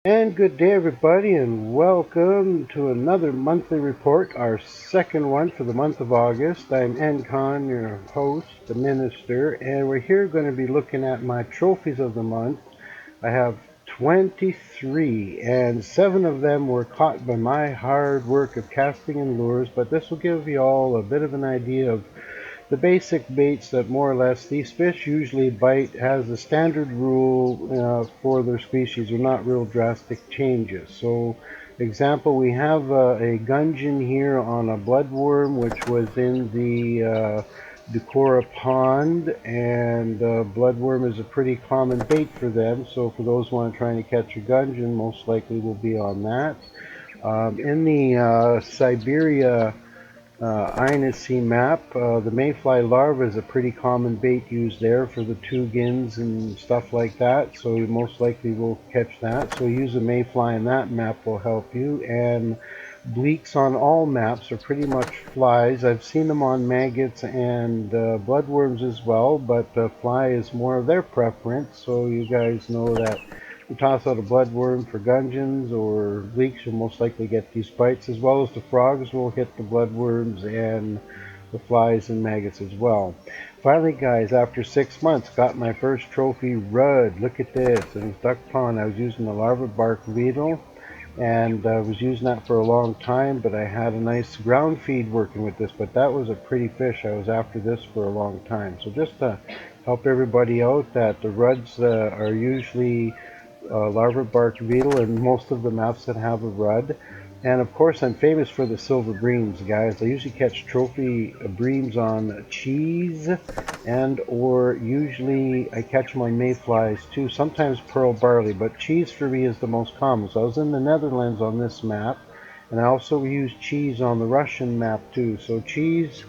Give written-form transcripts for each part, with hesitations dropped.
And good day, everybody, and welcome to another monthly report, our second one for the month of August. I'm Engconn, your host, the minister, and we're here going to be looking at my trophies of the month. I have 23, and 7 of them were caught by my hard work of casting in lures, but this will give you all a bit of an idea of the basic baits that more or less these fish usually bite has a standard rule for their species. They're not real drastic changes. So, example, we have a gudgeon here on a bloodworm, which was in the Decorah pond, and bloodworm is a pretty common bait for them. So, for those who are trying to catch a gudgeon, most likely will be on that. In the Siberia Ionaceae map. The mayfly larva is a pretty common bait used there for the tugins and stuff like that, so you most likely will catch that. So use a mayfly in that map will help you. And bleaks on all maps are pretty much flies. I've seen them on maggots and bloodworms as well, but fly is more of their preference, so you guys know that you toss out a bloodworm for gudgeons or leeks, you'll most likely get these bites, as well as the frogs will hit the bloodworms and the flies and maggots as well. Finally, guys, after 6 months, got my first trophy rudd. Look at this. It was duck pond. I was using the larva bark beetle, and I was using that for a long time, but I had a nice ground feed working with this, but that was a pretty fish. I was after this for a long time. So just to help everybody out, that the rudds are usually larva bark beetle and most of the maps that have a rudd. And of course, I'm famous for the silver breams, guys. I usually catch trophy breams on cheese, and or usually I catch them on mayflies too, sometimes pearl barley, but cheese for me is the most common. So I was in the Netherlands on this map, and I also use cheese on the Russian map too. So cheese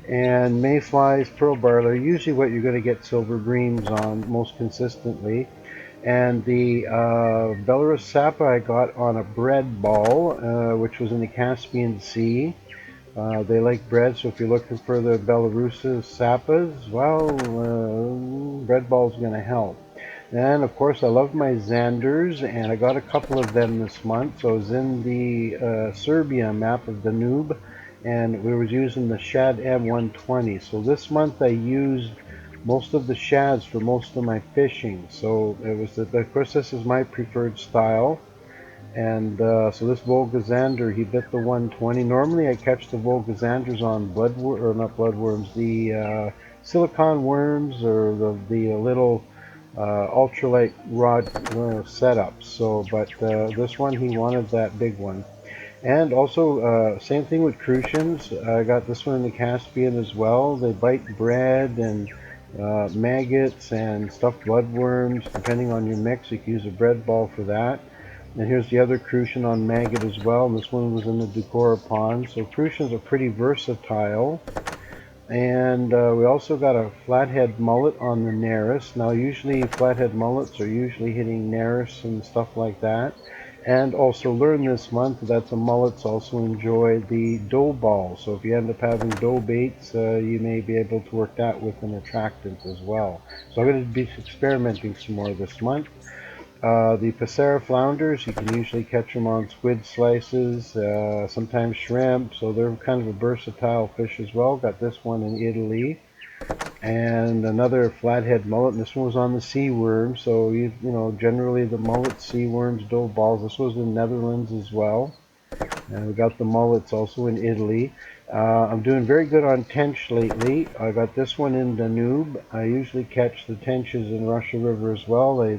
and mayflies, pearl barley are usually what you're going to get silver breams on most consistently. And the Belarus Sapa I got on a bread ball, which was in the Caspian Sea. They like bread, so if you're looking for the Belarusian Sapas, well, bread ball's going to help. And of course, I love my Xanders, and I got a couple of them this month. So I was in the Serbia map of Danube, and we were using the Shad M120. So this month I used most of the shads for most of my fishing. So it was, of course, this is my preferred style. And so this Volgazander, he bit the 120. Normally I catch the Volgazanders on or not bloodworms, the silicon worms, or the little ultralight rod setups. So, but this one, he wanted that big one. And also, same thing with crucians. I got this one in the Caspian as well. They bite bread and maggots and stuffed bloodworms. Depending on your mix, you can use a bread ball for that. And here's the other crucian on maggot as well. And this one was in the Decorah pond. So crucians are pretty versatile. And we also got a flathead mullet on the Neris. Now usually flathead mullets are usually hitting Neris and stuff like that. And also learn this month that the mullets also enjoy the dough ball. So if you end up having dough baits, you may be able to work that with an attractant as well. So I'm going to be experimenting some more this month. The Passera flounders, you can usually catch them on squid slices, sometimes shrimp, so they're kind of a versatile fish as well. Got this one in Italy. And another flathead mullet, and this one was on the sea worm, so you know, generally the mullet, sea worms, dough balls. This was in Netherlands as well. And we got the mullets also in Italy. I'm doing very good on tench lately. I got this one in Danube. I usually catch the tenches in Russia River as well.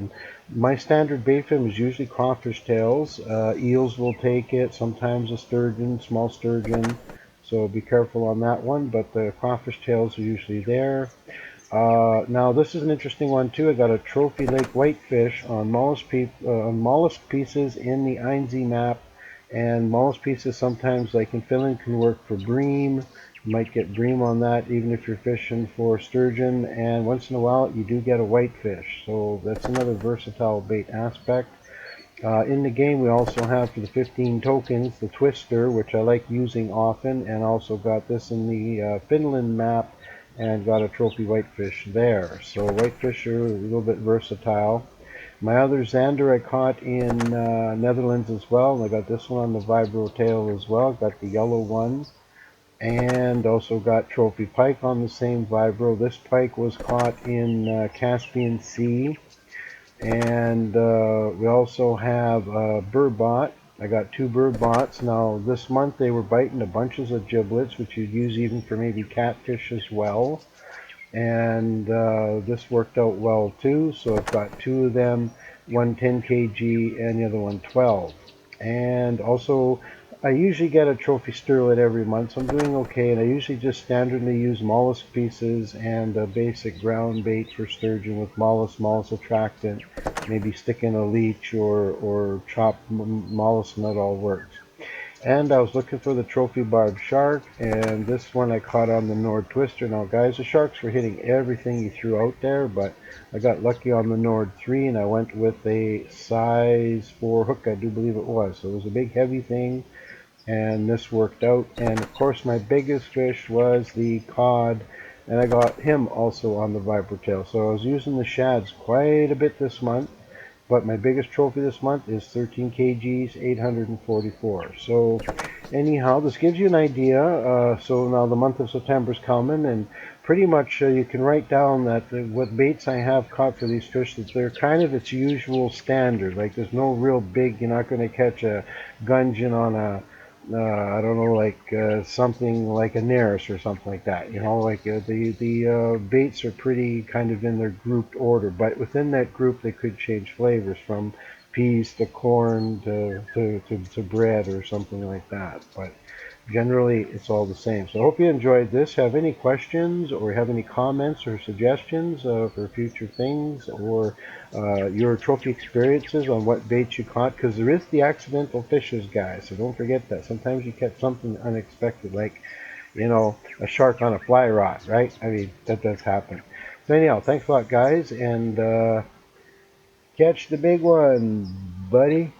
My standard bait for them is usually crawfish tails. Eels will take it, sometimes a sturgeon, small sturgeon. So be careful on that one, but the crawfish tails are usually there. Now this is an interesting one too. I got a trophy lake whitefish on mollusk pieces in the Einzie map, and mollusk pieces sometimes, like in Finland, can work for bream. You might get bream on that even if you're fishing for sturgeon, and once in a while you do get a whitefish. So that's another versatile bait aspect. In the game we also have for the 15 tokens the Twister, which I like using often, and also got this in the Finland map and got a trophy whitefish there. So whitefish are a little bit versatile. My other zander I caught in Netherlands as well, and I got this one on the vibro tail as well. Got the yellow one, and also got trophy pike on the same vibro. This pike was caught in Caspian Sea, and we also have burbot. I got 2 burbots. Now this month they were biting the bunches of giblets, which you'd use even for maybe catfish as well. And this worked out well too. So I've got 2 of them, one 10 kg and the other one 12. And also I usually get a trophy sterlet every month, so I'm doing okay. And I usually just standardly use mollusk pieces and a basic ground bait for sturgeon with mollusk attractant. Maybe stick in a leech or chopped mollusk nut all works. And I was looking for the trophy barb shark, and this one I caught on the Nord Twister. Now guys, the sharks were hitting everything you threw out there, but I got lucky on the Nord 3, and I went with a size 4 hook, I do believe it was. So it was a big heavy thing, and this worked out. And of course my biggest fish was the cod, and I got him also on the viper tail. So I was using the shads quite a bit this month, but my biggest trophy this month is 13 kgs, 844. So anyhow, this gives you an idea. So now the month of September is coming, and pretty much you can write down that what baits I have caught for these fish, that they're kind of its usual standard. Like there's no real big, you're not going to catch a gudgeon on a I don't know, like something like a Neris or something like that. You know, like the baits are pretty kind of in their grouped order, but within that group they could change flavors from peas to corn to bread or something like that. But generally it's all the same. So I hope you enjoyed this. Have any questions or have any comments or suggestions for future things, or your trophy experiences on what baits you caught, because there is the accidental fishes, guys, so don't forget that. Sometimes you catch something unexpected, like, you know, a shark on a fly rod, right? I mean, that does happen. So anyhow, thanks a lot, guys, and catch the big one, buddy.